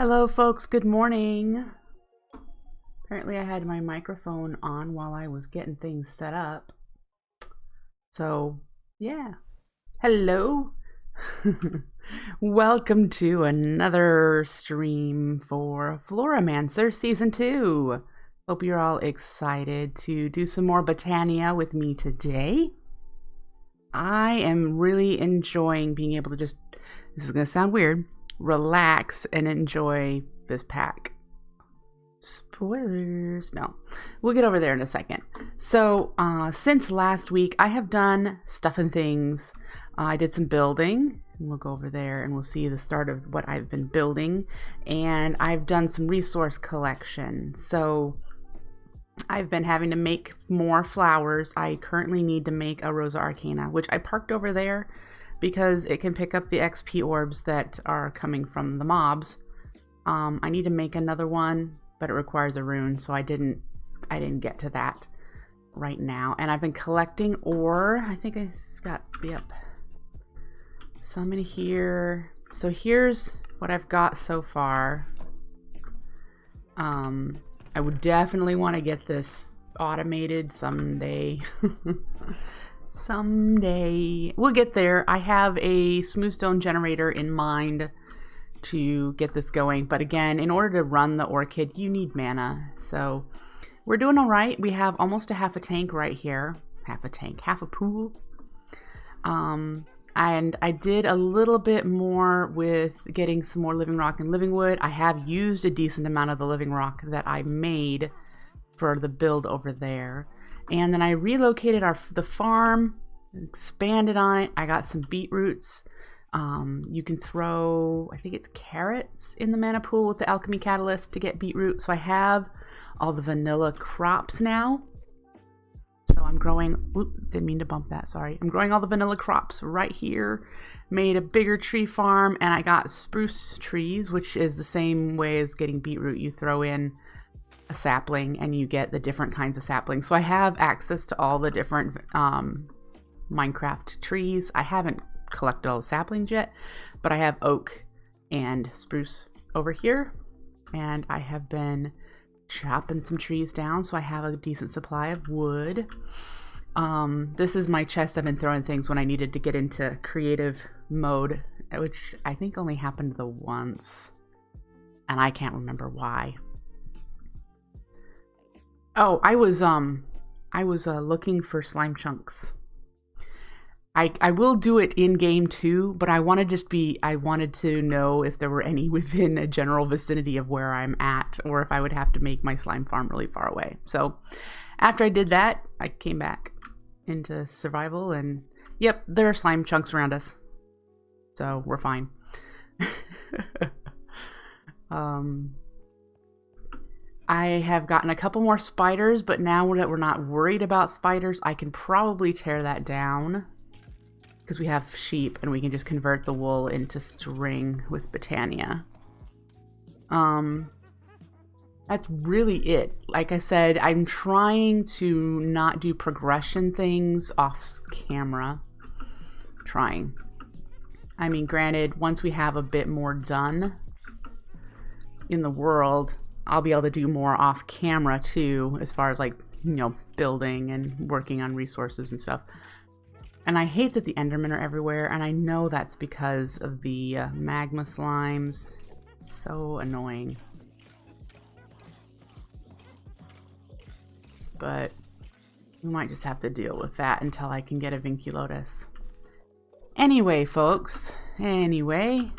Hello folks, good morning. Apparently I had my microphone on while I was getting things set up. So, yeah. Hello. Welcome to another stream for Floramancer Season 2. Hope you're all excited to do some more Botania with me today. I am really enjoying being able to just, this is going to sound weird, relax and enjoy this pack. Spoilers. No, we'll get over there in a second. So since last week I have done stuff and things. I did some building, and we'll go over there and we'll see the start of what I've been building, and I've done some resource collection. So I've been having to make more flowers. I currently need to make a Rosa Arcana, which I parked over there because it can pick up the XP orbs that are coming from the mobs. I need to make another one, but it requires a rune, so I didn't get to that right now. And I've been collecting ore. I think I've got, yep, some in here. So here's what I've got so far. I would definitely want to get this automated someday. Someday. We'll get there. I have a smooth stone generator in mind to get this going. But again, in order to run the orchid, you need mana. So we're doing all right. We have almost a half a tank right here. Half a tank. Half a pool. And I did a little bit more with getting some more living rock and living wood. I have used a decent amount of the living rock that I made for the build over there. And then I relocated the farm, expanded on it. I got some beetroots. You can throw, I think it's carrots in the mana pool with the alchemy catalyst to get beetroot. So I have all the vanilla crops now. So I'm growing, didn't mean to bump that, sorry. I'm growing all the vanilla crops right here. Made a bigger tree farm, and I got spruce trees, which is the same way as getting beetroot. You throw in a sapling and you get the different kinds of saplings. So I have access to all the different Minecraft trees. I haven't collected all the saplings yet, but I have oak and spruce over here, and I have been chopping some trees down, so I have a decent supply of wood. This is my chest. I've been throwing things when I needed to get into creative mode, which I think only happened the once, and I can't remember why. Oh, I was looking for slime chunks. I will do it in game too, but I wanted to know if there were any within a general vicinity of where I'm at, or if I would have to make my slime farm really far away. So after I did that, I came back into survival, and yep, there are slime chunks around us. So we're fine. I have gotten a couple more spiders, but now that we're not worried about spiders, I can probably tear that down, because we have sheep and we can just convert the wool into string with Botania. That's really it. Like I said, I'm trying to not do progression things off camera. Trying. I mean, granted, once we have a bit more done in the world, I'll be able to do more off camera too, as far as like, you know, building and working on resources and stuff. And I hate that the Endermen are everywhere, and I know that's because of the magma slimes. It's so annoying. But we might just have to deal with that until I can get a Vinculotus. Anyway, folks. Anyway.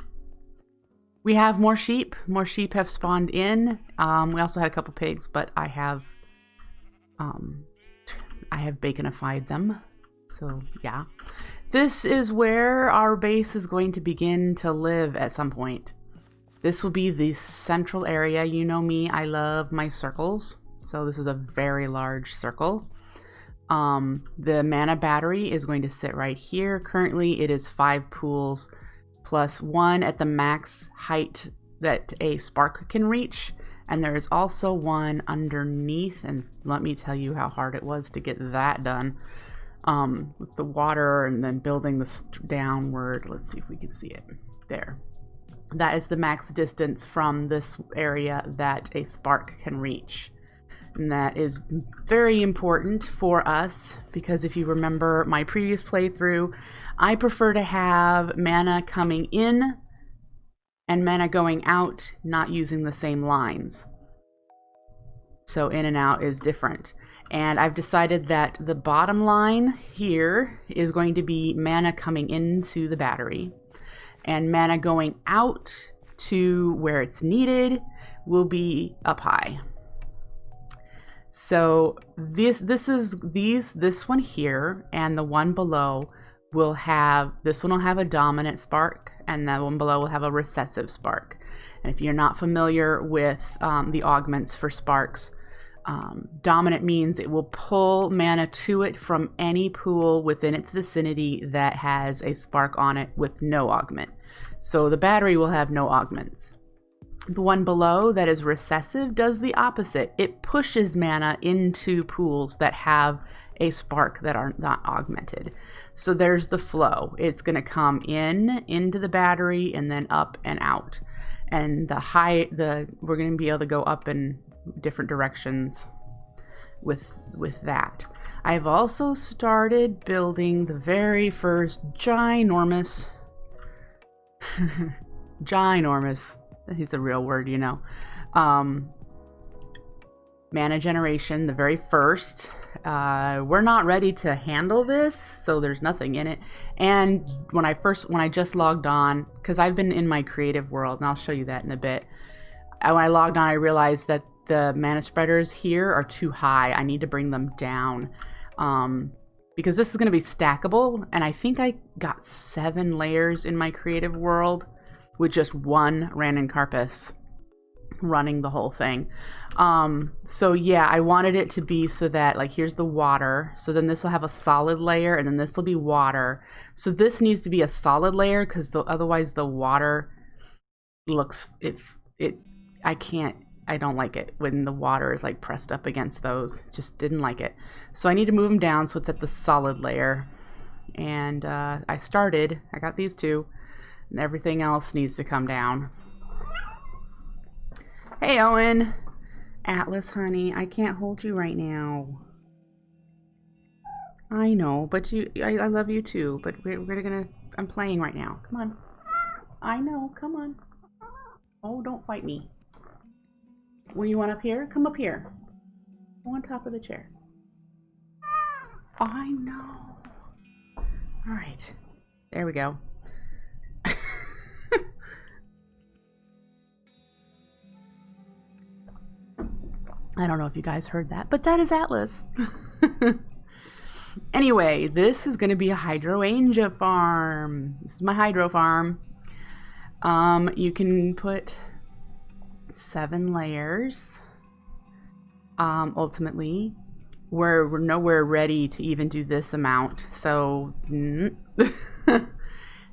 We have more sheep. More sheep have spawned in. We also had a couple pigs, but I have baconified them. So, yeah. This is where our base is going to begin to live at some point. This will be the central area. You know me, I love my circles. So this is a very large circle. The mana battery is going to sit right here. Currently, it is 5 pools plus 1 at the max height that a spark can reach. And there is also one underneath. And let me tell you how hard it was to get that done. With the water and then building this downward. Let's see if we can see it. There. That is the max distance from this area that a spark can reach. And that is very important for us because if you remember my previous playthrough, I prefer to have mana coming in and mana going out, not using the same lines. So in and out is different. And I've decided that the bottom line here is going to be mana coming into the battery, and mana going out to where it's needed will be up high. So this one here and the one below will have, this one will have a dominant spark and that one below will have a recessive spark. And if you're not familiar with the augments for sparks, dominant means it will pull mana to it from any pool within its vicinity that has a spark on it with no augment. So the battery will have no augments. The one below that is recessive does the opposite. It pushes mana into pools that have a spark that are not augmented. So there's the flow. It's going to come into the battery and then up and out. And we're going to be able to go up in different directions with that. I've also started building the very first ginormous it's a real word, you know, mana generation, the very first. We're not ready to handle this, so there's nothing in it. And when I just logged on, because I've been in my creative world, and I'll show you that in a bit. When I logged on, I realized that the mana spreaders here are too high. I need to bring them down because this is going to be stackable, and I think I got 7 layers in my creative world with just one Ranuncarpus running the whole thing. So yeah, I wanted it to be so that, like, here's the water, so then this will have a solid layer, and then this will be water. So this needs to be a solid layer because otherwise the water looks, I don't like it when the water is like pressed up against those. Just didn't like it. So I need to move them down so it's at the solid layer. And I got these two, and everything else needs to come down. Hey, Owen. Atlas, honey, I can't hold you right now. I know, but I love you too, but I'm playing right now. Come on. I know, come on. Oh, don't fight me. Well, you want up here? Come up here. Go on top of the chair. I know. All right. There we go. I don't know if you guys heard that, but that is Atlas. Anyway, this is going to be a Hydrangea farm. This is my hydro farm. You can put 7 layers. Ultimately, we're nowhere ready to even do this amount, so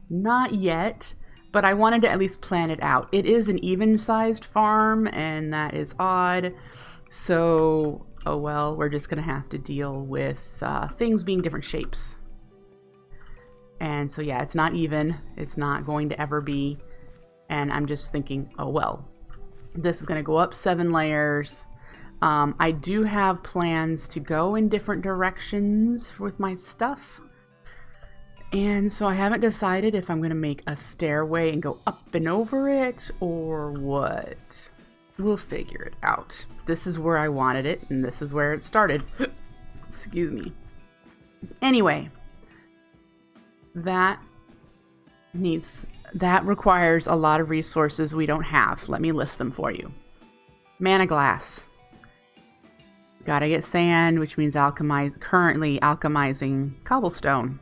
not yet. But I wanted to at least plan it out. It is an even-sized farm, and that is odd. So, oh well, we're just going to have to deal with things being different shapes. And so yeah, it's not even. It's not going to ever be. And I'm just thinking, oh well. This is going to go up 7 layers. I do have plans to go in different directions with my stuff. And so I haven't decided if I'm going to make a stairway and go up and over it or what. We'll figure it out. This is where I wanted it, and this is where it started. Excuse me. Anyway, that requires a lot of resources we don't have. Let me list them for you. Mana glass. Gotta get sand, which means currently alchemizing cobblestone.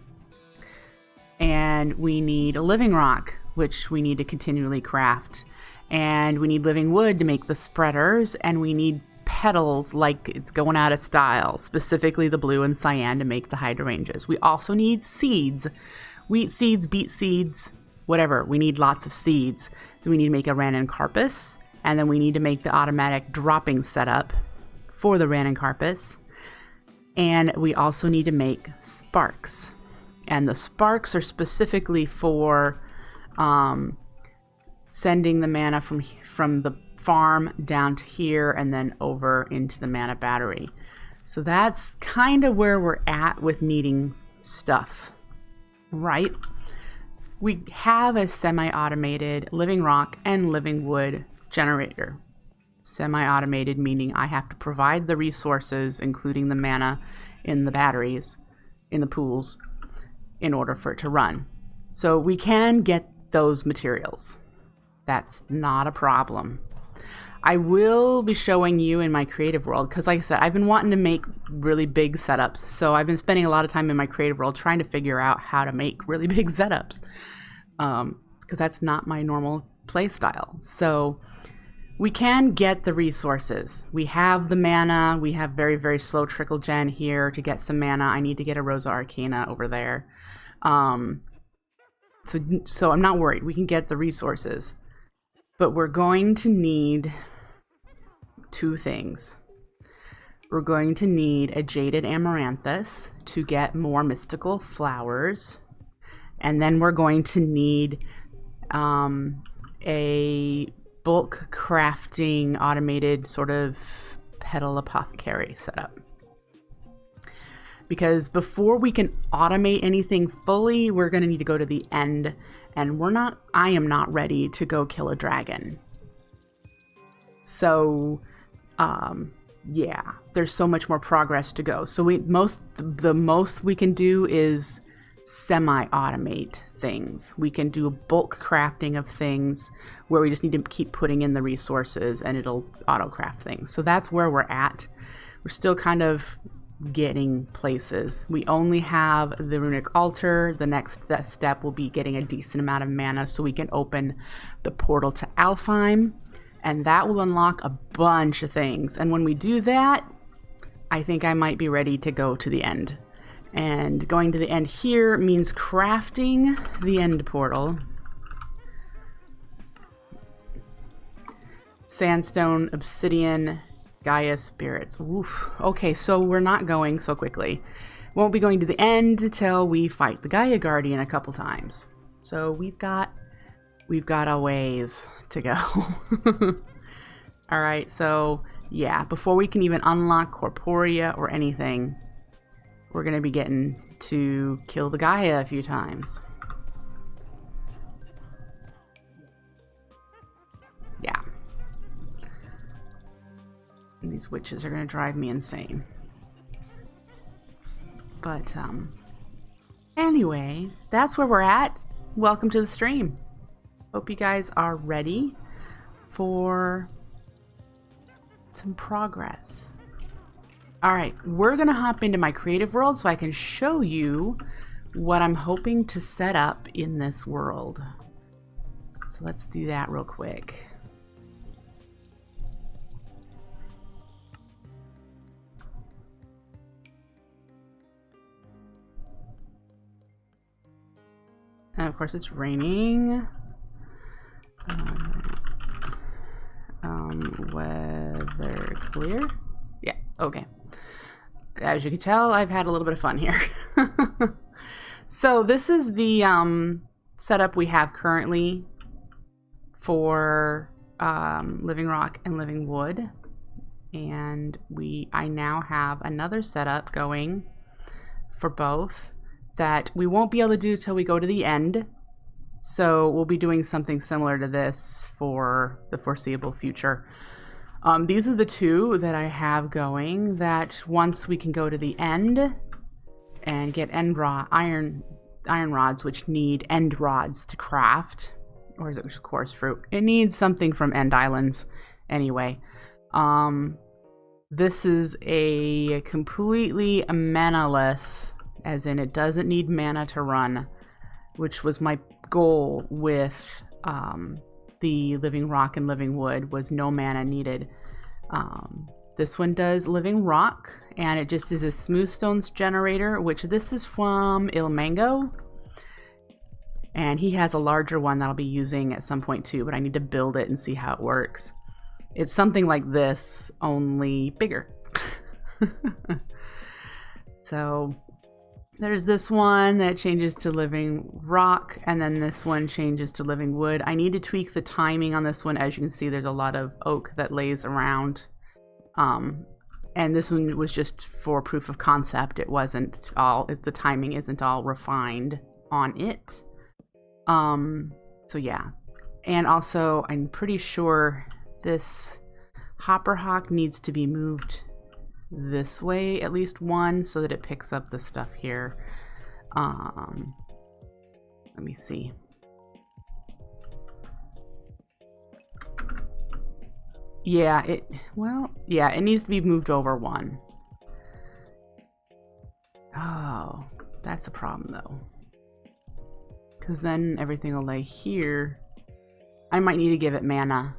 And we need a living rock, which we need to continually craft. And we need living wood to make the spreaders, and we need petals like it's going out of style, specifically the blue and cyan to make the hydrangeas. We also need seeds. Wheat seeds, beet seeds, whatever. We need lots of seeds. Then we need to make a Ranuncarpus, and then we need to make the automatic dropping setup for the Ranuncarpus. And we also need to make sparks. And the sparks are specifically for sending the mana from the farm down to here and then over into the mana battery. So that's kind of where we're at with needing stuff, right? We have a semi-automated living rock and living wood generator. Semi-automated meaning I have to provide the resources, including the mana in the batteries, in the pools, in order for it to run. So we can get those materials. That's not a problem. I will be showing you in my creative world, because like I said, I've been wanting to make really big setups. So I've been spending a lot of time in my creative world trying to figure out how to make really big setups, because that's not my normal play style. So we can get the resources. We have the mana. We have very, very slow trickle gen here to get some mana. I need to get a Rosa Arcana over there. So I'm not worried. We can get the resources. But we're going to need two things. We're going to need a Jaded Amaranthus to get more mystical flowers. And then we're going to need a bulk crafting automated sort of petal apothecary setup. Because before we can automate anything fully, we're going to need to go to the end. And I am not ready to go kill a dragon. So, yeah, there's so much more progress to go. So the most we can do is semi-automate things. We can do bulk crafting of things where we just need to keep putting in the resources and it'll auto-craft things. So that's where we're at. We're still kind of getting places. We only have the runic altar. The next step will be getting a decent amount of mana so we can open the portal to Alfheim, and that will unlock a bunch of things. And when we do that, I think I might be ready to go to the end. And going to the end here means crafting the end portal. Sandstone, obsidian, Gaia spirits. Oof. Okay, so we're not going so quickly. Won't be going to the end until we fight the Gaia Guardian a couple times. So we've got a ways to go. All right, so yeah, before we can even unlock Corporea or anything, we're going to be getting to kill the Gaia a few times. Yeah. And these witches are going to drive me insane. But, anyway, that's where we're at. Welcome to the stream. Hope you guys are ready for some progress. Alright, we're going to hop into my creative world so I can show you what I'm hoping to set up in this world. So let's do that real quick. And of course it's raining. Weather clear. Yeah, okay. As you can tell, I've had a little bit of fun here. So this is the setup we have currently for living rock and living wood. And I now have another setup going for both that we won't be able to do till we go to the end. So we'll be doing something similar to this for the foreseeable future. These are the two that I have going that once we can go to the end and get iron rods, which need end rods to craft, or is it just coarse fruit? It needs something from end islands anyway. This is a completely mana-less, as in it doesn't need mana to run, which was my goal with the living rock and living wood, was no mana needed. This one does living rock, and it just is a smooth stones generator, which this is from Ilmango, and he has a larger one that I'll be using at some point too, but I need to build it and see how it works. It's something like this, only bigger. So There's this one that changes to living rock, and then this one changes to living wood. I need to tweak the timing on this one. As you can see, there's a lot of oak that lays around. And this one was just for proof of concept. It wasn't all, the timing isn't all refined on it. So yeah. And also, I'm pretty sure this hopper hawk needs to be moved this way at least one so that it picks up the stuff here. Let me see. Yeah, it needs to be moved over one. Oh, that's a problem though. Because then everything will lay here. I might need to give it mana.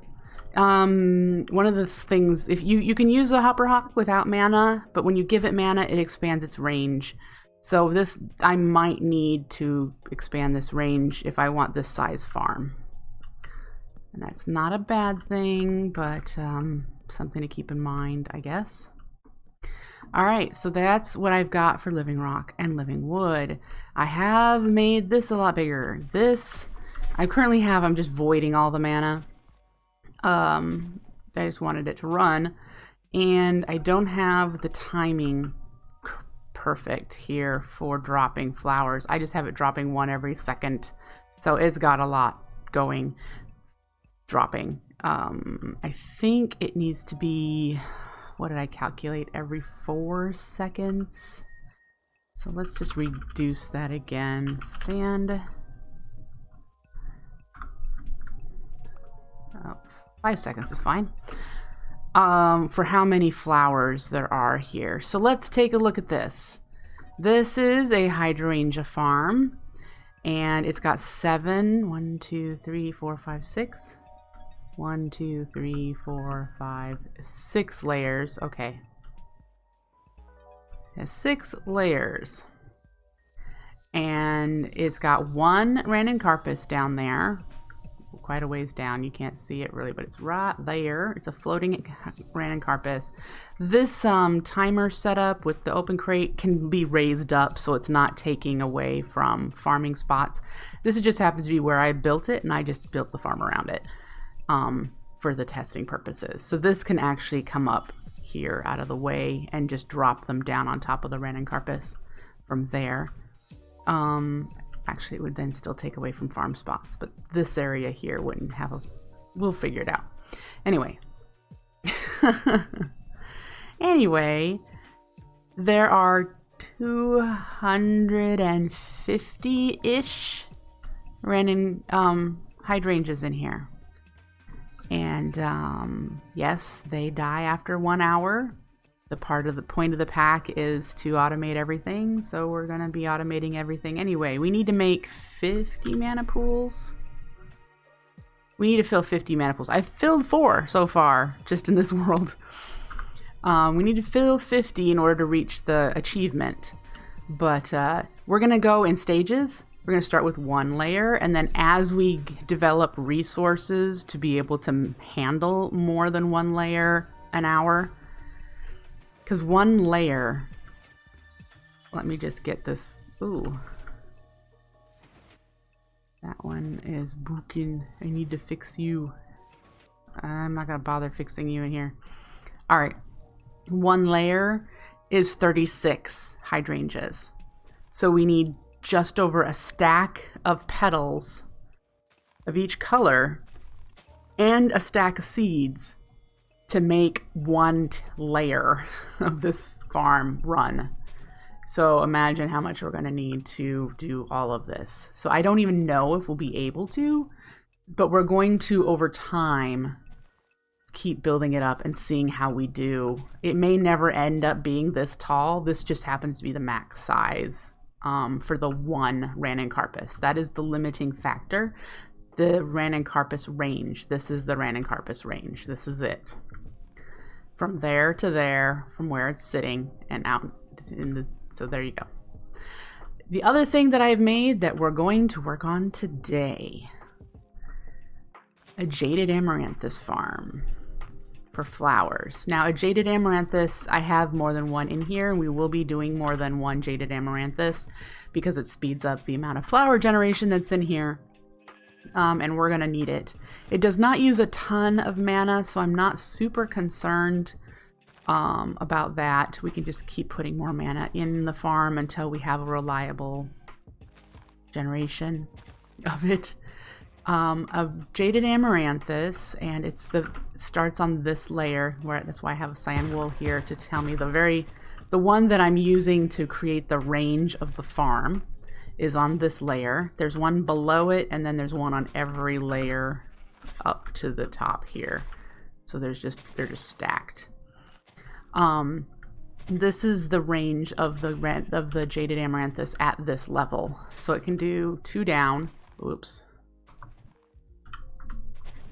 One of the things, if you can use a hopper hawk without mana, but when you give it mana, it expands its range. So this, I might need to expand this range if I want this size farm. And that's not a bad thing, but something to keep in mind, I guess. All right, so that's what I've got for living rock and living wood. I have made this a lot bigger. This, I currently have, I'm just voiding all the mana. I just wanted it to run, and I don't have the timing perfect here for dropping flowers. I just have it dropping one every second, so it's got a lot going, dropping. I think it needs to be, what did I calculate, every 4 seconds? So let's just reduce that again. Sand. 5 seconds is fine. For how many flowers there are here. So let's take a look at this. This is a Hydrangea Farm, and it's got 7, 1, 2, 3, 4, 5, 6. 1, 2, 3, 4, 5, 6 layers. Okay. It has 6 layers. And it's got 1 Ranuncarpus down there. Quite a ways down. You can't see it really, but it's right there. It's a floating Ranuncarpus. This timer setup with the open crate can be raised up so it's not taking away from farming spots. This just happens to be where I built it, and I just built the farm around it for the testing purposes. So this can actually come up here out of the way and just drop them down on top of the Ranuncarpus from there. Actually, it would then still take away from farm spots, but this area here wouldn't have a... We'll figure it out. Anyway. Anyway, there are 250-ish hydrangeas in here. And yes, they die after 1 hour. The point of the pack is to automate everything, so we're going to be automating everything anyway. We need to make 50 mana pools. We need to fill 50 mana pools. I've filled 4 so far, just in this world. We need to fill 50 in order to reach the achievement. But we're going to go in stages. We're going to start with 1 layer, and then as we develop resources to be able to handle more than 1 layer an hour, because 1 layer, let me just get this, ooh. That one is broken. I need to fix you. I'm not going to bother fixing you in here. All right. 1 layer is 36 hydrangeas. So we need just over a stack of petals of each color and a stack of seeds to make 1 layer of this farm run. So imagine how much we're going to need to do all of this. So I don't even know if we'll be able to, but we're going to, over time, keep building it up and seeing how we do. It may never end up being this tall. This just happens to be the max size for the 1 Ranuncarpus. That is the limiting factor. The Ranuncarpus range. This is the Ranuncarpus range. This is it. From there to there, from where it's sitting and out in the, so there you go. The other thing that I've made that we're going to work on today, a Jaded Amaranthus farm for flowers. Now a jaded amaranthus, I have more than one in here. We will be doing more than one jaded amaranthus because it speeds up the amount of flower generation that's in here. And we're gonna need it. It does not use a ton of mana, so I'm not super concerned about that. We can just keep putting more mana in the farm until we have a reliable generation of it. Of jaded amaranthus, and it starts on this layer, where that's why I have a cyan wool here to tell me the one that I'm using to create the range of the farm is on this layer. There's one below it, and then there's one on every layer up to the top here. So they're just stacked. This is the range of the jaded amaranthus at this level. So it can do 2 down. Oops.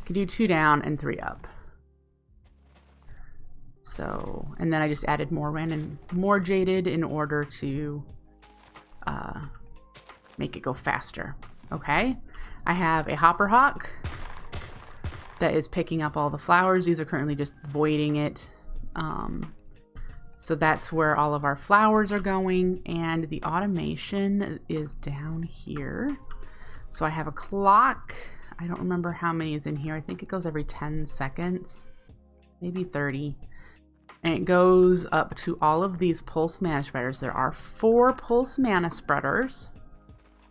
Can do 2 down and 3 up. So, and then I just added more jaded in order to make it go faster. Okay, I have a hopper hawk that is picking up all the flowers. These are currently just voiding it. So that's where all of our flowers are going, and the automation is down here. So I have a clock. I don't remember how many is in here. I think it goes every 10 seconds, maybe 30. And it goes up to all of these pulse mana spreaders. There are 4 pulse mana spreaders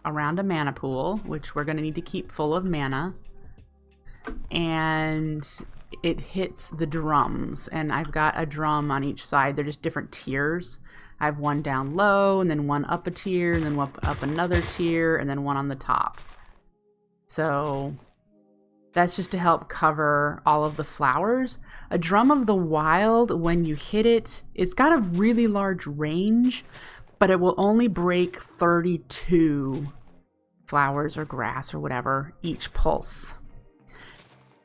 around a mana pool, which we're going to need to keep full of mana. And it hits the drums, and I've got a drum on each side. They're just different tiers. I have one down low, and then one up a tier, and then up another tier, and then one on the top. So that's just to help cover all of the flowers. A drum of the wild, when you hit it, it's got a really large range, but it will only break 32 flowers or grass or whatever each pulse.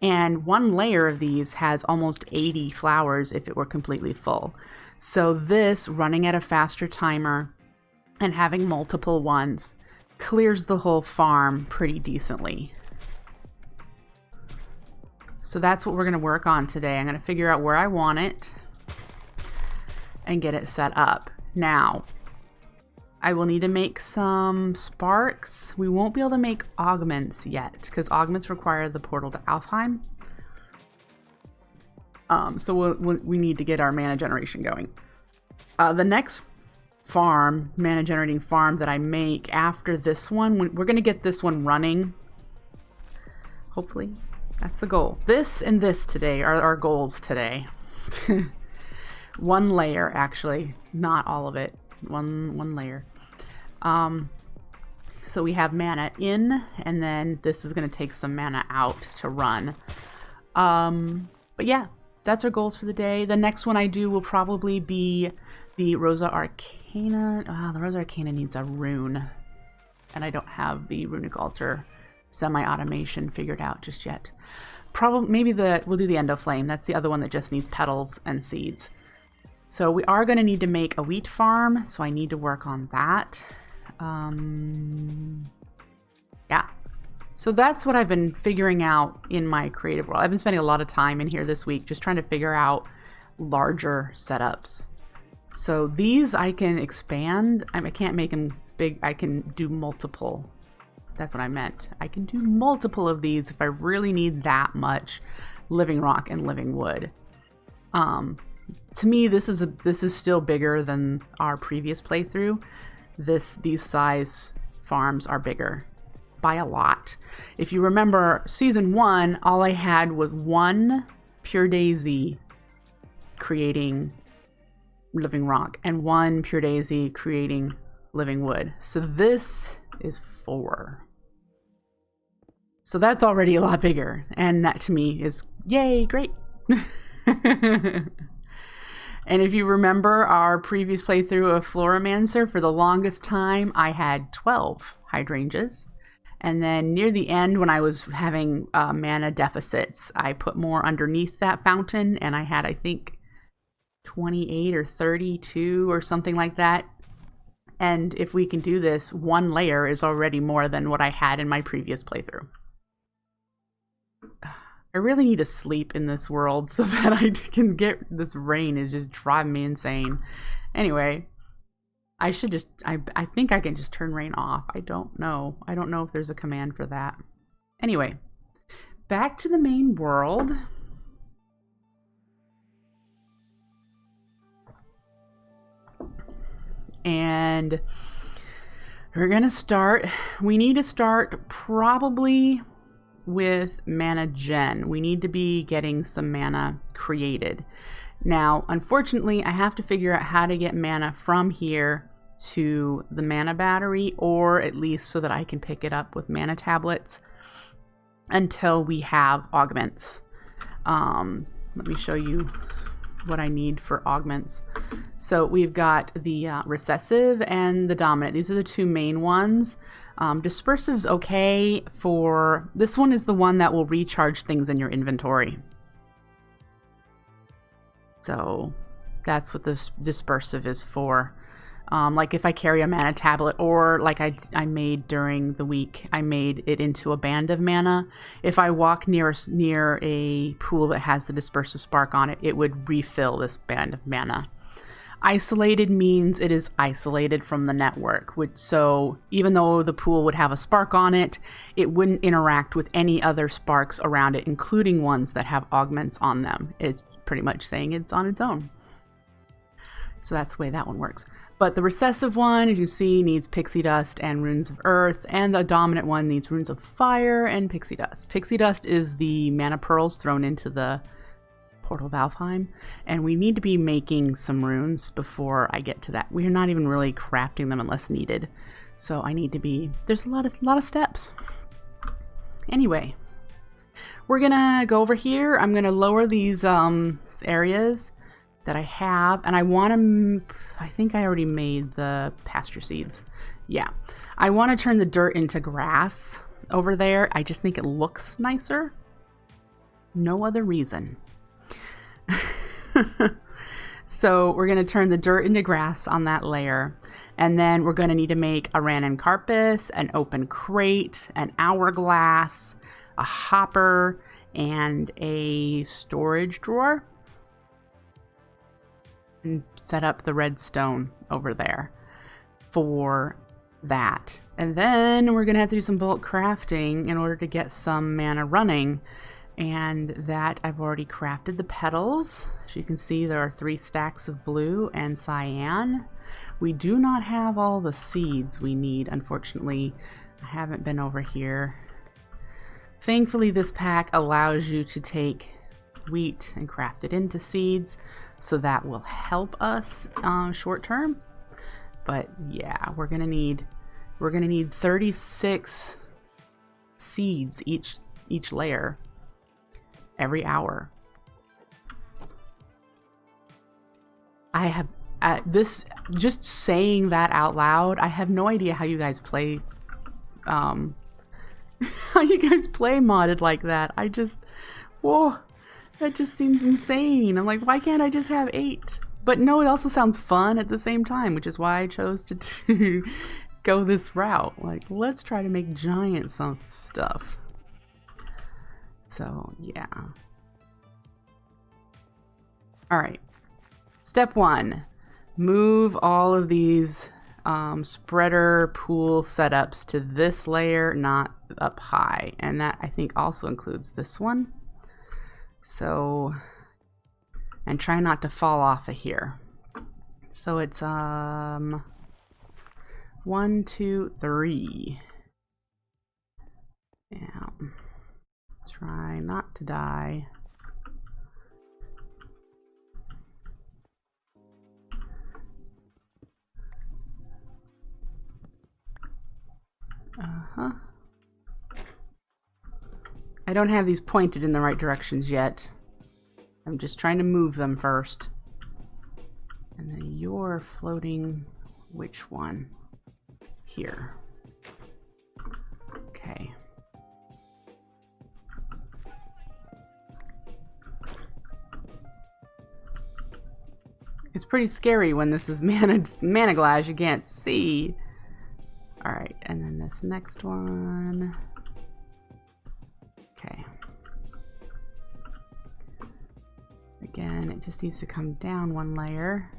And one layer of these has almost 80 flowers if it were completely full. So this, running at a faster timer and having multiple ones, clears the whole farm pretty decently. So that's what we're going to work on today. I'm going to figure out where I want it and get it set up. Now, I will need to make some sparks. We won't be able to make augments yet because augments require the portal to Alfheim. So we need to get our mana generation going. The next farm, mana generating farm that I make after this one, we're going to get this one running. Hopefully. That's the goal. This and this today are our goals today. One layer, actually. Not all of it. One layer. So we have mana in, and then this is going to take some mana out to run. But yeah, that's our goals for the day. The next one I do will probably be the Rosa Arcana. The Rosa Arcana needs a rune, and I don't have the runic altar semi-automation figured out just yet. Maybe we'll do the Endoflame. That's the other one that just needs petals and seeds. So we are going to need to make a wheat farm, so I need to work on that. Yeah. So that's what I've been figuring out in my creative world. I've been spending a lot of time in here this week just trying to figure out larger setups. So these I can expand. I can't make them big. I can do multiple. That's what I meant. I can do multiple of these if I really need that much living rock and living wood. To me, this is still bigger than our previous playthrough. These size farms are bigger by a lot. If you remember season 1, all I had was 1 pure daisy creating living rock and 1 pure daisy creating living wood. So this is 4. So that's already a lot bigger, and that to me is yay, great. And if you remember our previous playthrough of Floramancer, for the longest time I had 12 hydrangeas. And then near the end, when I was having mana deficits, I put more underneath that fountain, and I had, I think, 28 or 32 or something like that. And if we can do this, 1 layer is already more than what I had in my previous playthrough. I really need to sleep in this world so that I can get this rain is just driving me insane. Anyway, I should just, I think I can just turn rain off. I don't know. I don't know if there's a command for that. Anyway, back to the main world. And we're going to start, we need to start probably with mana gen. We need to be getting some mana created. Now, unfortunately, I have to figure out how to get mana from here to the mana battery, or at least so that I can pick it up with mana tablets until we have augments. Let me show you what I need for augments. So we've got the recessive and the dominant. These are the two main ones. Dispersive's okay for, this one is the one that will recharge things in your inventory. So that's what this dispersive is for. Like if I carry a mana tablet, or like I made during the week, I made it into a band of mana. If I walk near a pool that has the dispersive spark on it, it would refill this band of mana. Isolated means it is isolated from the network, so even though the pool would have a spark on it, it wouldn't interact with any other sparks around it, including ones that have augments on them. It's pretty much saying it's on its own. So that's the way that one works. But the recessive one, as you see, needs pixie dust and runes of earth, and the dominant one needs runes of fire and pixie dust. Pixie dust is the mana pearls thrown into the portal of Valheim, and we need to be making some runes before I get to that. We're not even really crafting them unless needed, so I need to be, there's a lot of steps. Anyway, we're gonna go over here. I'm gonna lower these areas that I have, and I want to, I think I already made the pasture seeds. Yeah, I want to turn the dirt into grass over there. I just think it looks nicer. No other reason. So we're going to turn the dirt into grass on that layer, and then we're going to need to make a Ranon Carpus, an open crate, an hourglass, a hopper, and a storage drawer, and set up the redstone over there for that. And then we're going to have to do some bulk crafting in order to get some mana running. And that I've already crafted the petals. As you can see, there are 3 stacks of blue and cyan. We do not have all the seeds we need, unfortunately. I haven't been over here. Thankfully, this pack allows you to take wheat and craft it into seeds, so that will help us short term. But yeah, we're gonna need 36 seeds each layer every hour. I have this, just saying that out loud, I have no idea how you guys play how you guys play modded like that. I just, whoa, that just seems insane. I'm like, why can't I just have 8? But no, it also sounds fun at the same time, which is why I chose to go this route. Like, let's try to make giant stuff. So, yeah. Alright. Step 1. Move all of these spreader pool setups to this layer, not up high. And that, I think, also includes this one. So, and try not to fall off of here. So it's 1, 2, 3. Yeah. Try not to die. I don't have these pointed in the right directions yet. I'm just trying to move them first. And then you're floating which one? Here. Okay. It's pretty scary when this is mana glass you can't see. Alright, and then this next one. Okay. Again, it just needs to come down one layer.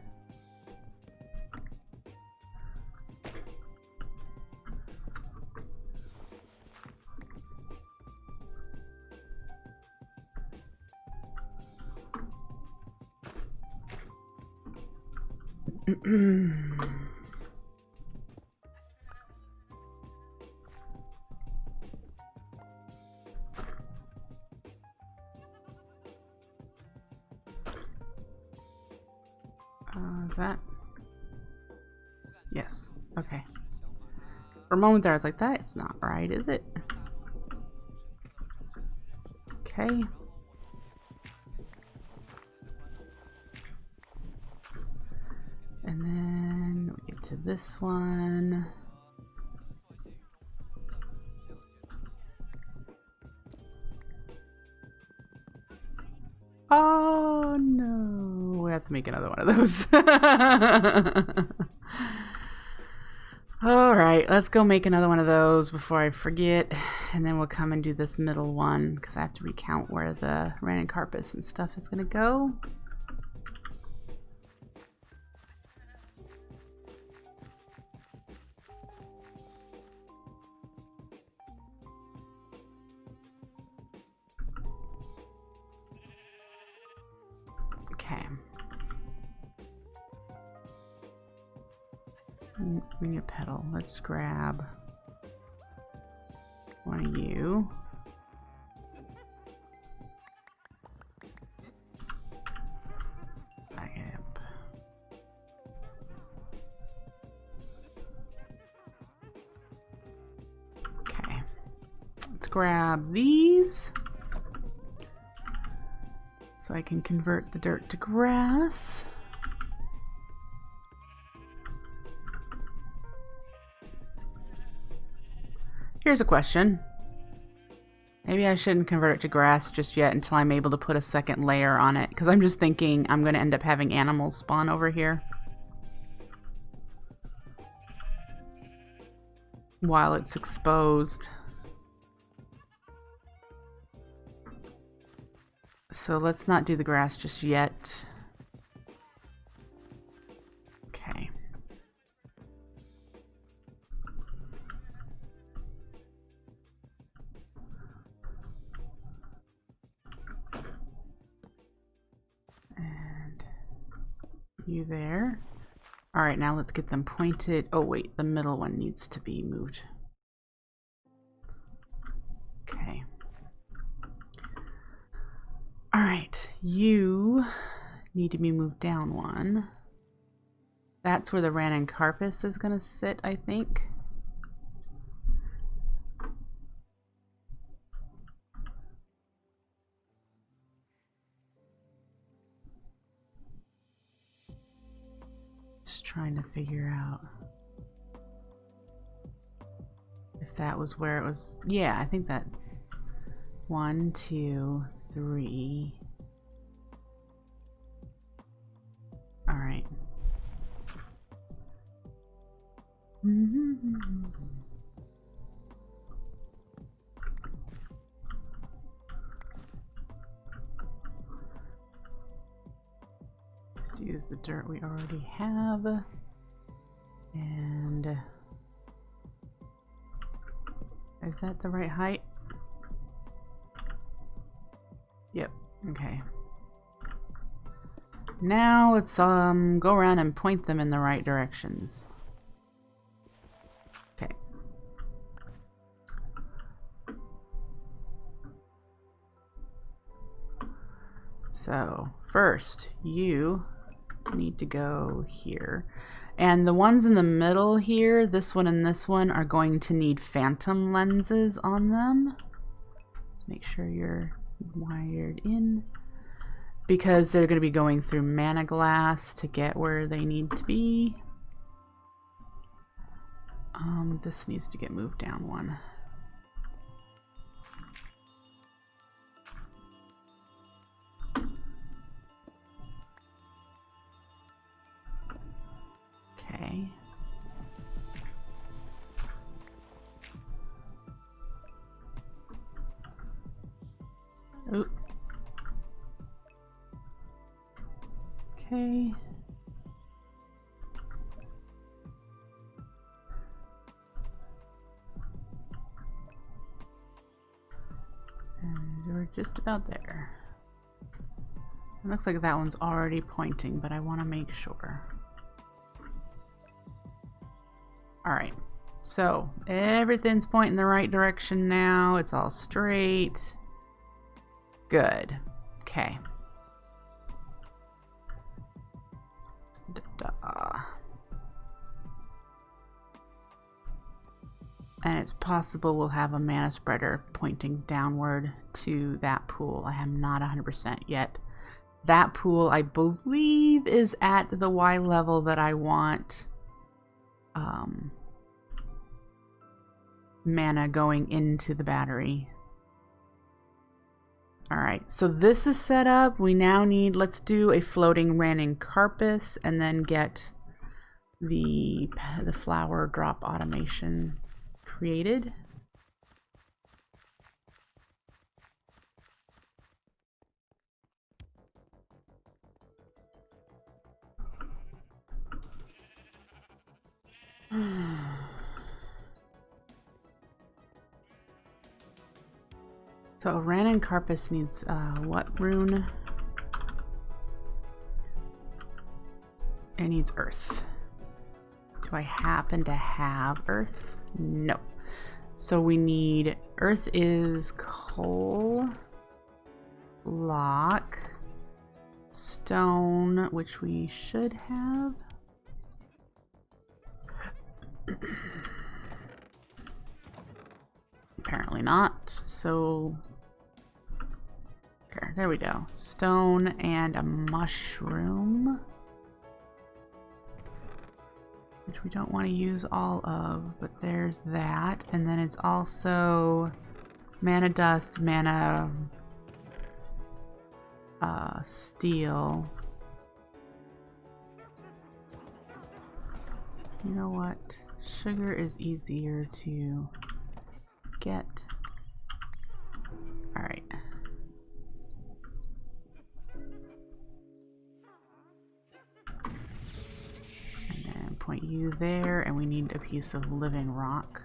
Is that? Yes. Okay. For a moment there, I was like, that's not right, is it? Okay. And then we get to this one. Oh no, we have to make another one of those. All right, let's go make another one of those before I forget, and then we'll come and do this middle one because I have to recount where the Ranuncarpus and stuff is gonna go. Okay. Bring your petal. Let's grab one of you. Back up. Okay. Let's grab these. So I can convert the dirt to grass. Here's a question. Maybe I shouldn't convert it to grass just yet until I'm able to put a second layer on it, because I'm just thinking I'm going to end up having animals spawn over here while it's exposed. So let's not do the grass just yet. Okay. And you there. All right, now let's get them pointed. Oh wait, the middle one needs to be moved. Okay. All right, you need to be moved down one. That's where the Ranuncarpus is going to sit, I think. Just trying to figure out if that was where it was. Yeah, I think that 1, 2, 3. All right. Let's use the dirt we already have. And is that the right height? Yep. Okay. Now let's go around and point them in the right directions. Okay. So first you need to go here. And the ones in the middle here, this one and this one, are going to need phantom lenses on them. Let's make sure you're wired in, because they're going to be going through mana glass to get where they need to be. This needs to get moved down one. Okay. Oop. Okay. And we're just about there. It looks like that one's already pointing, but I want to make sure. Alright, so everything's pointing the right direction now. It's all straight. Good. Okay. And it's possible we'll have a mana spreader pointing downward to that pool. I am not 100% yet. That pool, I believe, is at the Y level that I want mana going into the battery. Alright, so this is set up. We now need, let's do a floating Ranning Carpus and then get the flower drop automation created. So Ranning Carpus needs what rune? It needs earth. Do I happen to have earth? No. So we need earth is coal, lock, stone, which we should have. Apparently not. So there we go. Stone and a mushroom, which we don't want to use all of, but there's that. And then it's also mana dust, mana steel. You know what? Sugar is easier to get. All right. And then point you there, and we need a piece of living rock.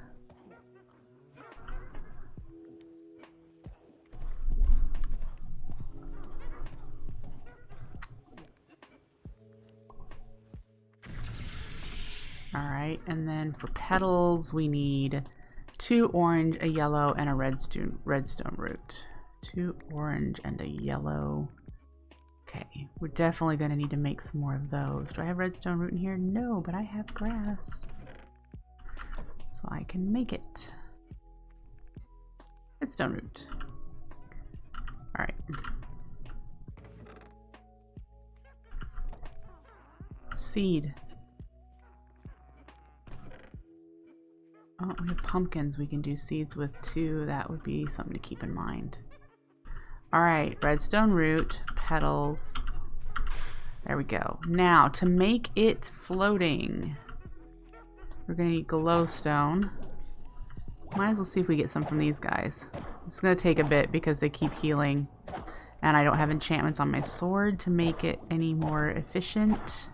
Alright, and then for petals we need 2 orange, a yellow, and a redstone root. 2 orange and a yellow. Okay, we're definitely going to need to make some more of those. Do I have redstone root in here? No, but I have grass. So I can make it. Redstone root. Alright. Seed. Oh, we have pumpkins we can do seeds with too. That would be something to keep in mind. Alright, redstone root, petals. There we go. Now, to make it floating, we're going to need glowstone. Might as well see if we get some from these guys. It's going to take a bit because they keep healing. And I don't have enchantments on my sword to make it any more efficient.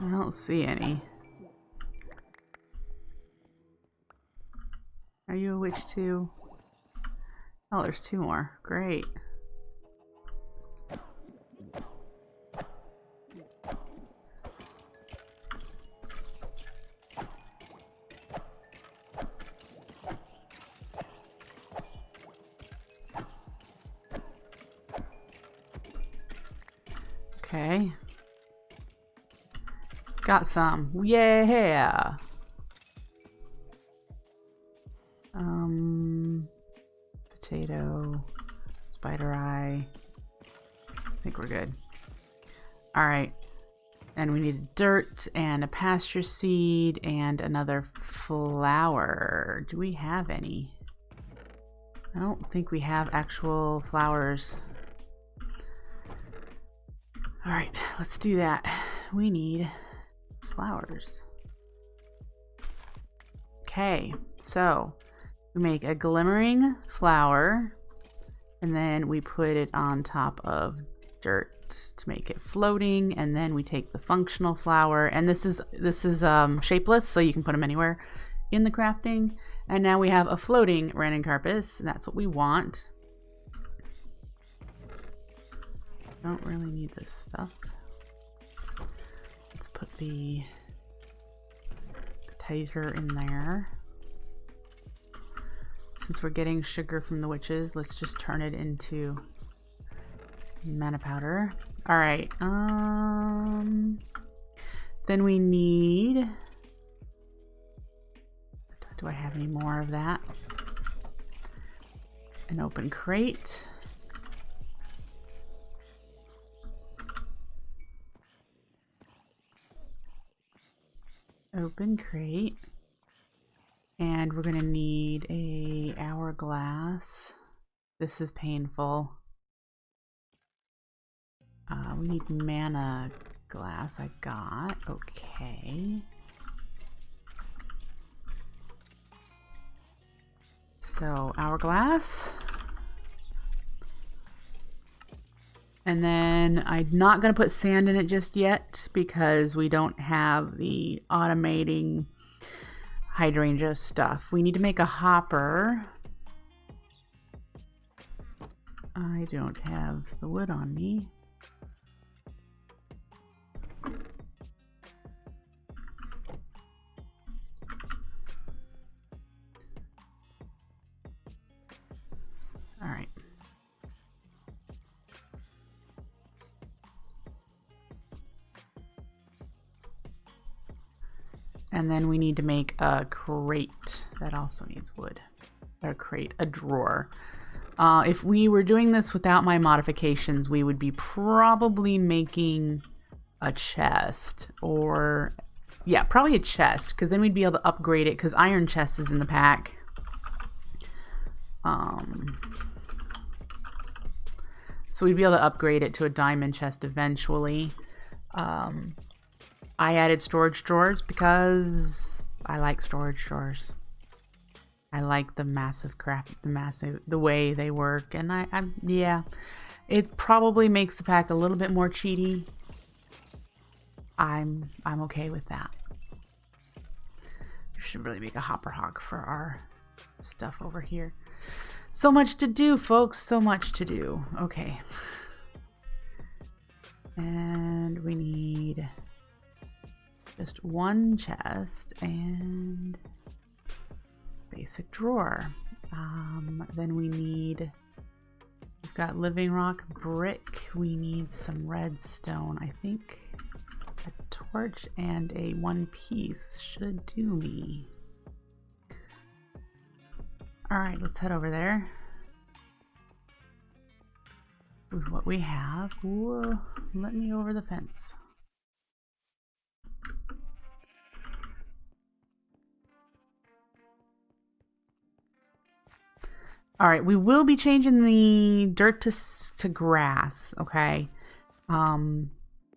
I don't see any. Are you a witch too? Oh, there's 2 more. Great. Okay. Got some. Yeah! Potato. Spider eye. I think we're good. Alright. And we need dirt and a pasture seed and another flower. Do we have any? I don't think we have actual flowers. Alright, let's do that. We need flowers. Okay, so we make a glimmering flower and then we put it on top of dirt to make it floating, and then we take the functional flower, and this is shapeless, so you can put them anywhere in the crafting, and now we have a floating Ranuncarpus, and that's what we want. Don't really need this stuff. Let's put the potato in there. Since we're getting sugar from the witches, let's just turn it into mana powder. All right. Then we need. Do I have any more of that? An open crate. Open crate. And we're gonna need a hourglass. This is painful. We need mana glass. I got. Okay. So hourglass. And then I'm not gonna put sand in it just yet because we don't have the automating Hydrangea stuff. We need to make a hopper. I don't have the wood on me. All right. And then we need to make a crate. That also needs wood. A crate, a drawer. If we were doing this without my modifications, we would be probably making a chest, or yeah, probably a chest, because then we'd be able to upgrade it, because iron chest is in the pack. So we'd be able to upgrade it to a diamond chest eventually. I added storage drawers because I like storage drawers. I like the massive the way they work, and yeah, it probably makes the pack a little bit more cheaty. I'm okay with that. We should really make a hopper hog for our stuff over here. So much to do, folks. So much to do. Okay. And we need just one chest and basic drawer. Then we've got living rock brick. We need some redstone. I think a torch and a one piece should do me. All right, let's head over there with what we have. Whoa, let me over the fence. All right, we will be changing the dirt to grass, okay?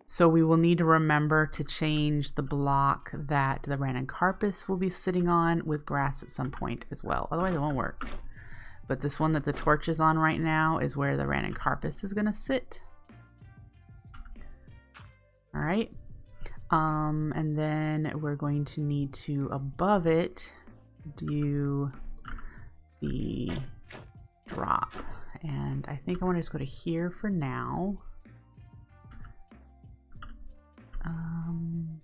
So we will need to remember to change the block that the Ranuncarpus will be sitting on with grass at some point as well. Otherwise it won't work. But this one that the torch is on right now is where the Ranuncarpus is gonna sit. All right. And then we're going to need to, above it, do the drop. And I think I want to just go to here for now. I'm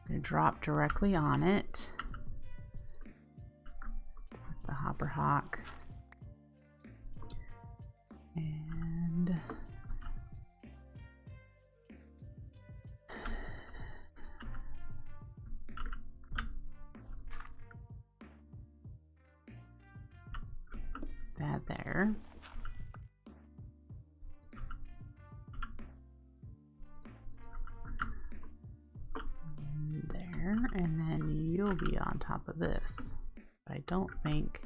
going to drop directly on it with the hopper hawk. And that there. be on top of this. But I don't think...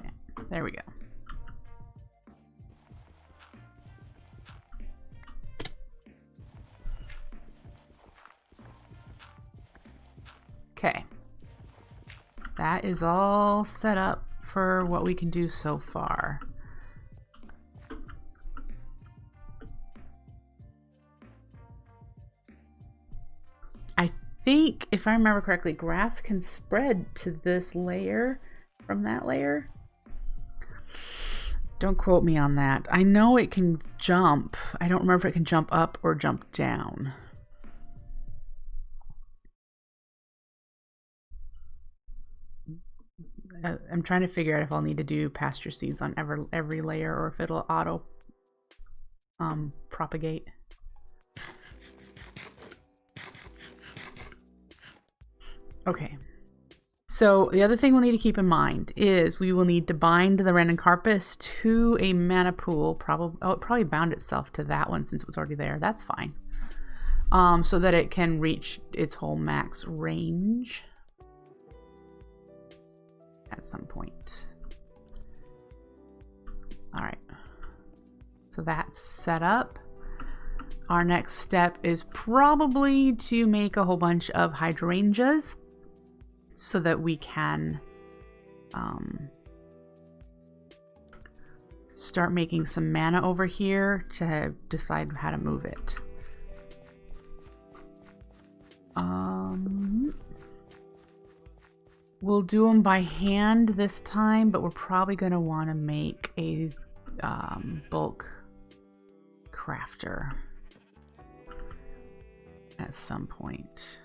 Yeah, there we go. Okay. That is all set up for what we can do so far. I think, if I remember correctly, grass can spread to this layer from that layer. Don't quote me on that. I know it can jump. I don't remember if it can jump up or jump down. I'm trying to figure out if I'll need to do pasture seeds on every layer or if it'll auto propagate. Okay, so the other thing we'll need to keep in mind is we will need to bind the random carpus to a mana pool. Probably, oh, it probably bound itself to that one since it was already there. That's fine. So that it can reach its whole max range at some point. All right, so that's set up. Our next step is probably to make a whole bunch of hydrangeas so that we can start making some mana over here to decide how to move it. We'll do them by hand this time, but we're probably going to want to make a bulk crafter at some point.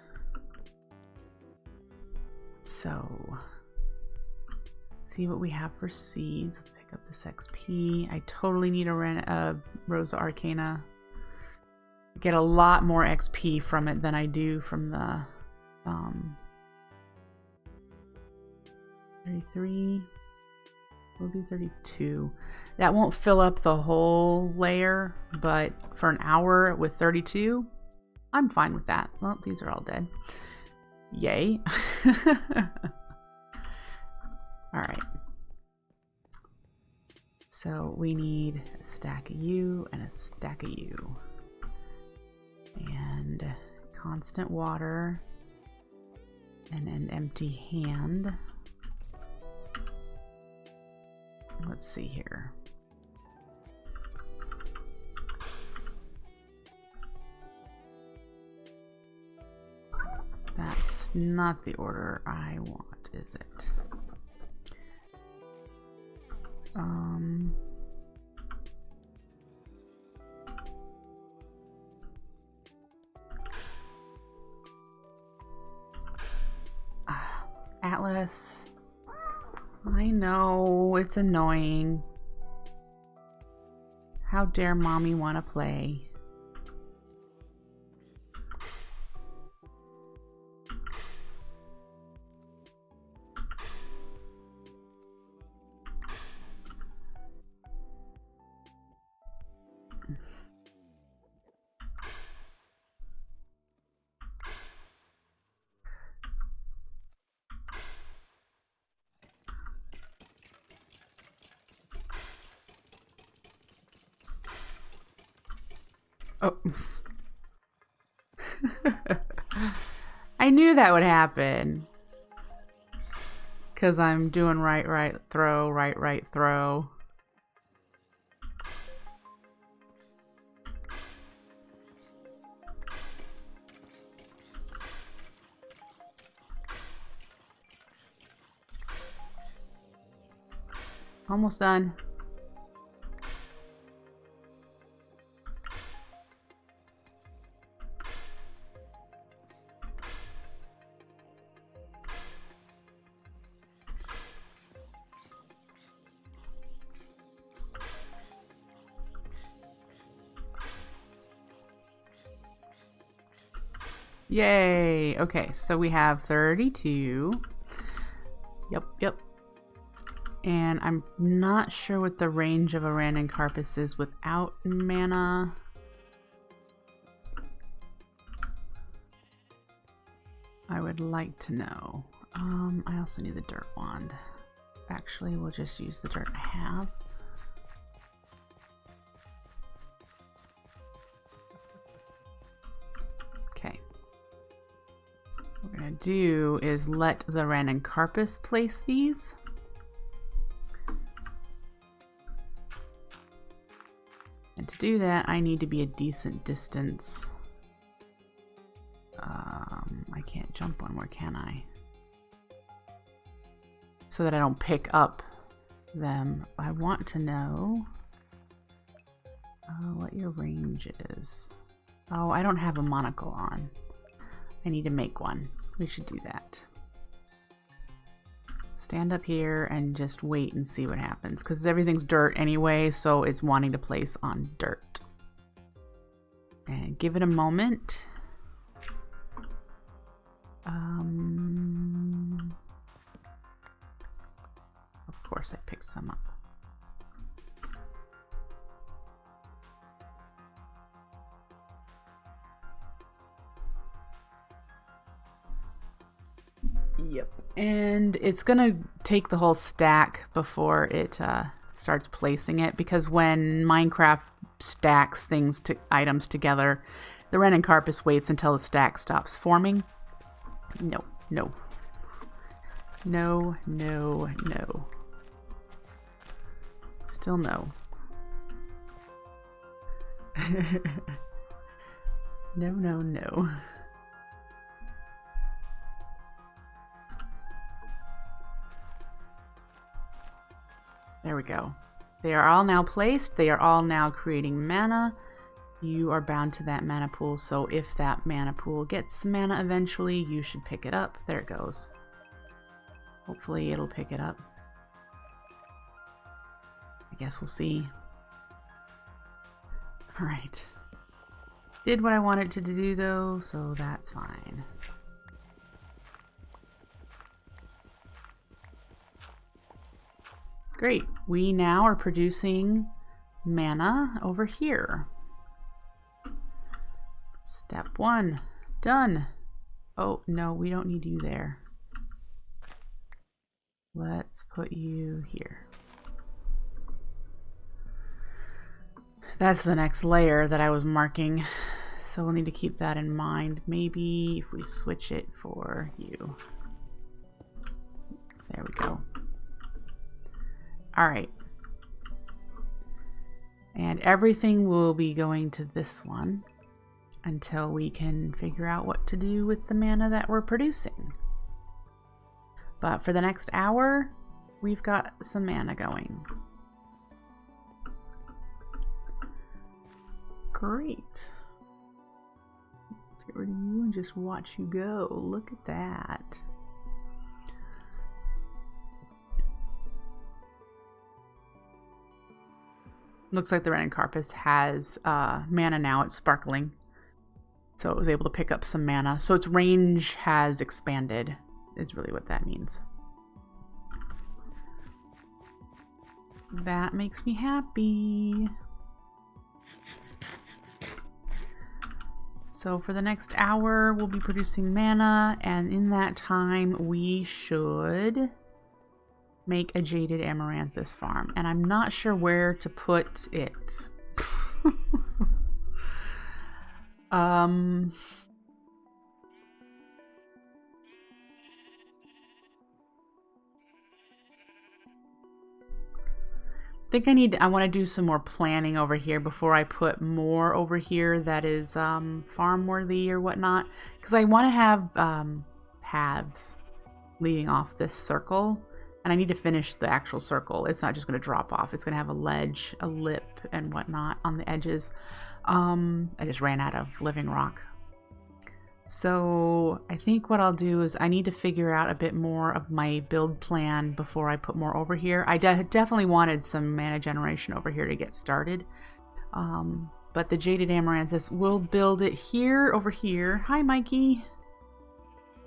So let's see what we have for seeds. Let's pick up this XP. I totally need a Rosa Arcana. Get a lot more XP from it than I do from the 33. We'll do 32. That won't fill up the whole layer, but for an hour with 32, I'm fine with that. Well, these are all dead. Yay. All right. So we need a stack of you and a stack of you. And constant water and an empty hand. Let's see here. That's not the order I want, is it? Atlas. I know, it's annoying. How dare mommy want to play? Oh. I knew that would happen. Because I'm doing right, throw, right, throw. Almost done. Yay! Okay, so we have 32. Yep. And I'm not sure what the range of a random carpus is without mana. I would like to know. I also need the dirt wand. Actually, we'll just use the dirt I have. Okay. What we're going to do is let the Ranuncarpus place these. And to do that, I need to be a decent distance. I can't jump one, where can I? So that I don't pick up them. I want to know what your range is. Oh, I don't have a monocle on. I need to make one. We should do that. Stand up here and just wait and see what happens, because everything's dirt anyway, so it's wanting to place on dirt. And give it a moment. Of course I picked some up. Yep. And it's gonna take the whole stack before it starts placing it, because when Minecraft stacks items together, the Ranuncarpus waits until the stack stops forming. No, no. No, no, no. Still no. No, no, no. There we go. They are all now placed. They are all now creating mana. You are bound to that mana pool, so if that mana pool gets mana eventually, you should pick it up. There it goes. Hopefully it'll pick it up. I guess we'll see. Alright. Did what I wanted to do though, so that's fine. Great. We now are producing mana over here. Step 1. Done. Oh, no, we don't need you there. Let's put you here. That's the next layer that I was marking, so we'll need to keep that in mind. Maybe if we switch it for you. There we go. Alright. And everything will be going to this one until we can figure out what to do with the mana that we're producing. But for the next hour, we've got some mana going. Great. Let's get rid of you and just watch you go. Look at that. Looks like the Ranuncarpus has mana now. It's sparkling. So it was able to pick up some mana. So its range has expanded, is really what that means. That makes me happy. So for the next hour, we'll be producing mana, and in that time, we should make a Jaded Amaranthus farm. And I'm not sure where to put it. I think I want to do some more planning over here before I put more over here that is farm worthy or whatnot, because I want to have paths leading off this circle, and I need to finish the actual circle. It's not just going to drop off. It's going to have a ledge, a lip, and whatnot on the edges. I just ran out of living rock. So I think what I'll do is I need to figure out a bit more of my build plan before I put more over here. I definitely wanted some mana generation over here to get started. But the Jaded Amaranthus, we'll build it here, over here. Hi, Mikey.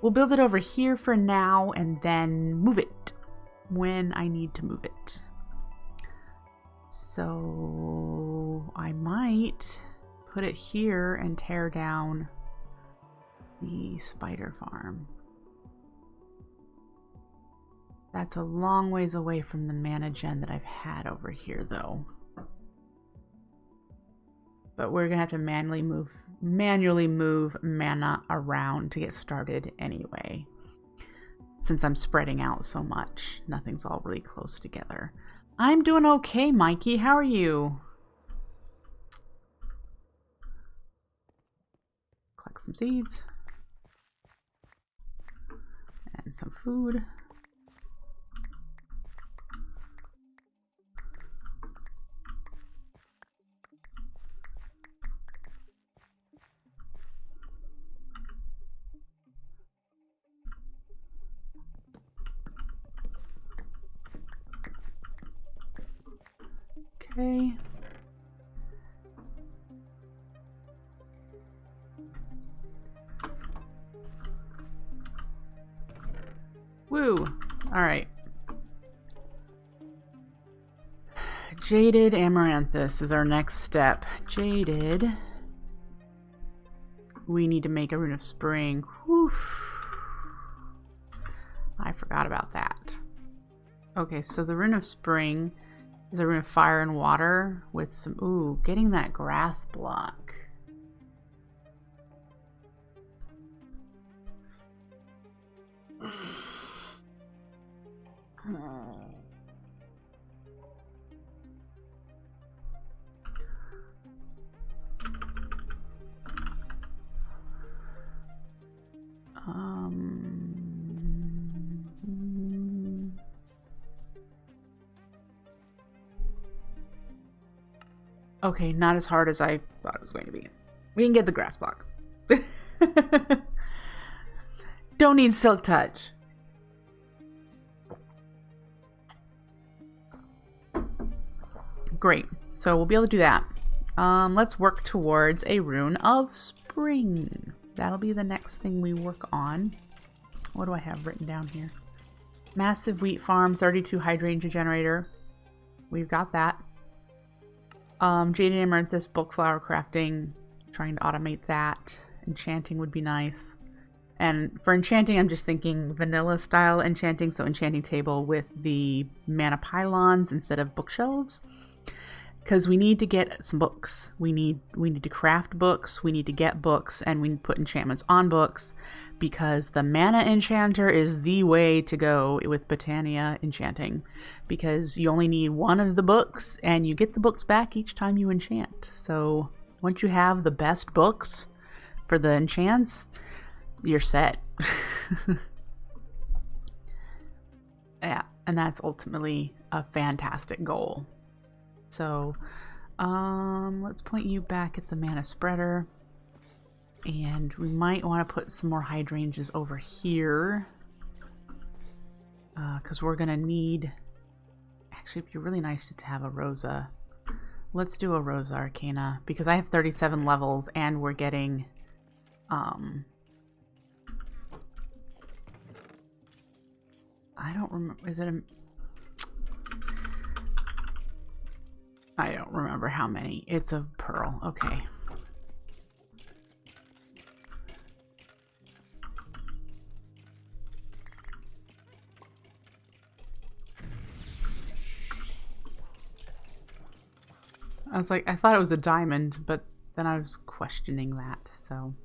We'll build it over here for now and then move it when I need to move it. So I might put it here and tear down the spider farm. That's a long ways away from the mana gen that I've had over here, though. But we're gonna have to manually move mana around to get started anyway. Since I'm spreading out so much, nothing's all really close together. I'm doing okay, Mikey. How are you? Collect some seeds. And some food. Okay. Woo! Alright. Jaded Amaranthus is our next step. Jaded. We need to make a Rune of Spring. Whew. I forgot about that. Okay, so the Rune of Spring is a Rune of Fire and Water with some... Ooh, getting that grass block. Okay, not as hard as I thought it was going to be. We can get the grass block. Don't need Silk Touch. Great. So we'll be able to do that. Let's work towards a Rune of Spring. That'll be the next thing we work on. What do I have written down here? Massive wheat farm, 32 hydrangea generator. We've got that. Jaded Amaranthus, bulk flower crafting. Trying to automate that. Enchanting would be nice. And for enchanting, I'm just thinking vanilla style enchanting. So enchanting table with the mana pylons instead of bookshelves. Because we need to get some books. We need to craft books, we need to get books, and we need to put enchantments on books, because the mana enchanter is the way to go with Botania enchanting, because you only need one of the books and you get the books back each time you enchant. So once you have the best books for the enchants, you're set. Yeah, and that's ultimately a fantastic goal. So, let's point you back at the mana spreader. And we might want to put some more hydrangeas over here. Because we're going to need... Actually, it'd be really nice to have a Rosa. Let's do a Rosa Arcana. Because I have 37 levels and we're getting... I don't remember... Is it a... I don't remember how many. It's a pearl. Okay. I was like, I thought it was a diamond, but then I was questioning that, so.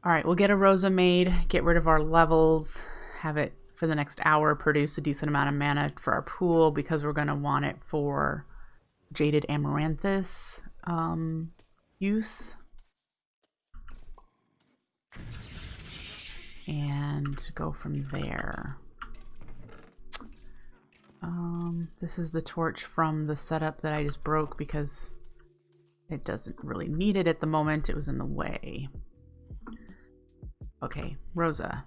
Alright, we'll get a Rosa made, get rid of our levels, have it for the next hour produce a decent amount of mana for our pool, because we're going to want it for Jaded Amaranthus use. And go from there. This is the torch from the setup that I just broke because it doesn't really need it at the moment. It was in the way. Okay, Rosa.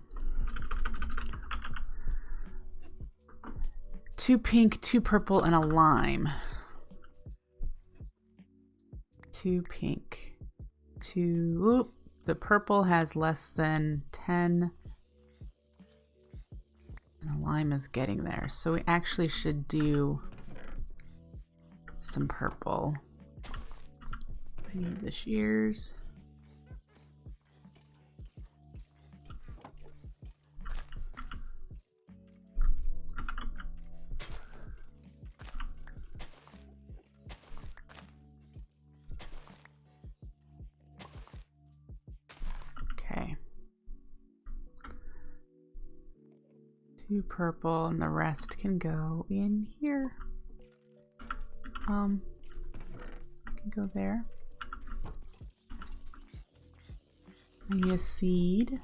2 pink, 2 purple, and a lime. 2 pink. 2... Oop, the purple has less than 10. And the lime is getting there. So we actually should do some purple. I need the shears. 2 purple, and the rest can go in here. Can go there. I need a seed.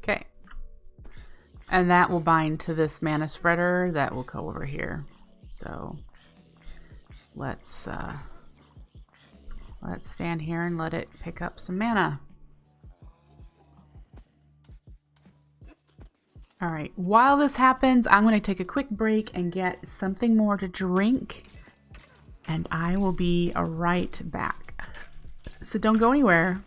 Okay. And that will bind to this mana spreader that will go over here. So let's stand here and let it pick up some mana. All right, while this happens, I'm going to take a quick break and get something more to drink, and I will be right back. So don't go anywhere.